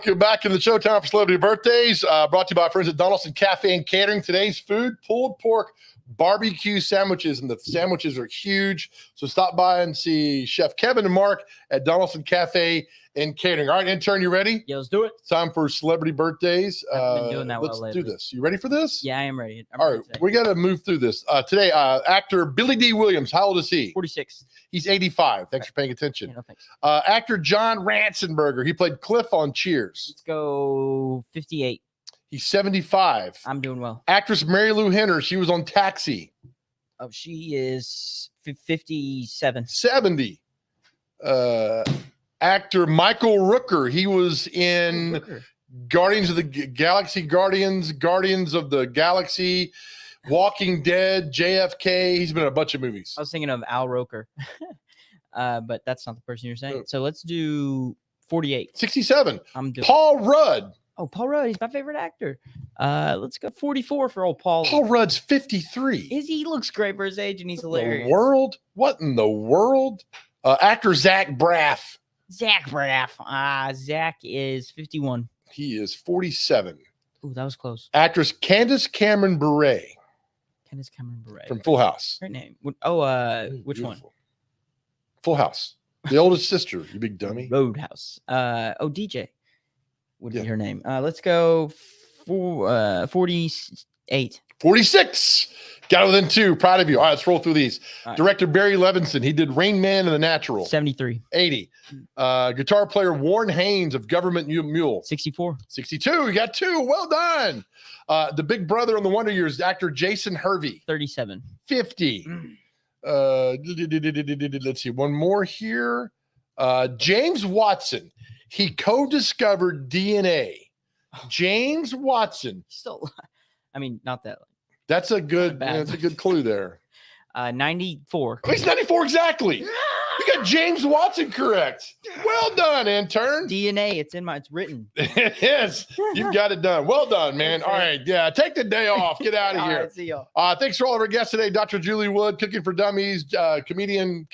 Welcome back in the show. Time for celebrity birthdays. Brought to you by our friends at Donaldson Cafe and Catering. Today's food: pulled pork barbecue sandwiches, and the sandwiches are huge. So stop by and see Chef Kevin and Mark at Donaldson Cafe and Catering. All right, intern, you ready? Yeah, let's do it. Time for celebrity birthdays. I've been doing that Let's well do lately. this. You ready for this? Yeah, I am ready. I'm All ready right, today. we got to move through this. Today, actor Billy D. Williams, how old is he? 46. He's 85. Thanks for paying attention. Yeah, no thanks. Actor John Ratzenberger, he played Cliff on Cheers. Let's go 58. He's 75. I'm doing well. Actress Mary Lou Henner, she was on Taxi. Oh, she is 57. 70. Actor Michael Rooker, he was in Rooker. Guardians of the Galaxy, Guardians of the Galaxy, Walking Dead, JFK. He's been in a bunch of movies. I was thinking of Al Roker, but that's not the person you're saying. So let's do 48. 67. I'm doing Paul Rudd. Oh, Paul Rudd. He's my favorite actor. Let's go 44 for old Paul. Paul Rudd's 53. He looks great for his age, and he's The hilarious. world? What in the world? Actor Zach Braff. Zach Braff. Zach is 51. He is 47. Ooh, that was close. Actress Candace Cameron Bure Candace Cameron Bure. from Full House. Great name. Oh, which one? Beautiful. Full House. The oldest sister, you big dummy. Roadhouse. DJ would be her name. Let's go 48. 46. Got it within 2. Proud of you. All right, let's roll through these. All right. Director Barry Levinson. He did Rain Man and The Natural. 73. 80. Guitar player Warren Haynes of Government Mule. 64. 62. You got 2. Well done. The big brother on the Wonder Years, actor Jason Hervey. 37. 50. Let's see. One more here. James Watson. He co-discovered DNA. James Watson. Still, I mean, not that. That's a good. bad. That's a good clue there. 94. Oh, he's 94 exactly. You got James Watson correct. Well done, intern. DNA. It's written. Yes, you've got it done. Well done, man. All right, yeah. Take the day off. Get out of All here. right, see y'all. Thanks for all of our guests today. Dr. Julie Wood, Cooking for Dummies, comedian,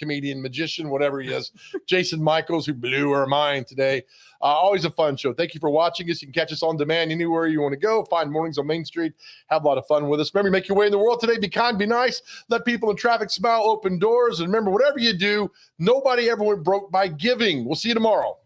magician, whatever he is. Jason Michaels, who blew our mind today. Always a fun show. Thank you for watching us. You can catch us on demand anywhere you want to go. Find Mornings on Main Street. Have a lot of fun with us. Remember, make your way in the world today. Be kind, be nice. Let people in traffic smile, open doors. And remember, whatever you do, nobody ever went broke by giving. We'll see you tomorrow.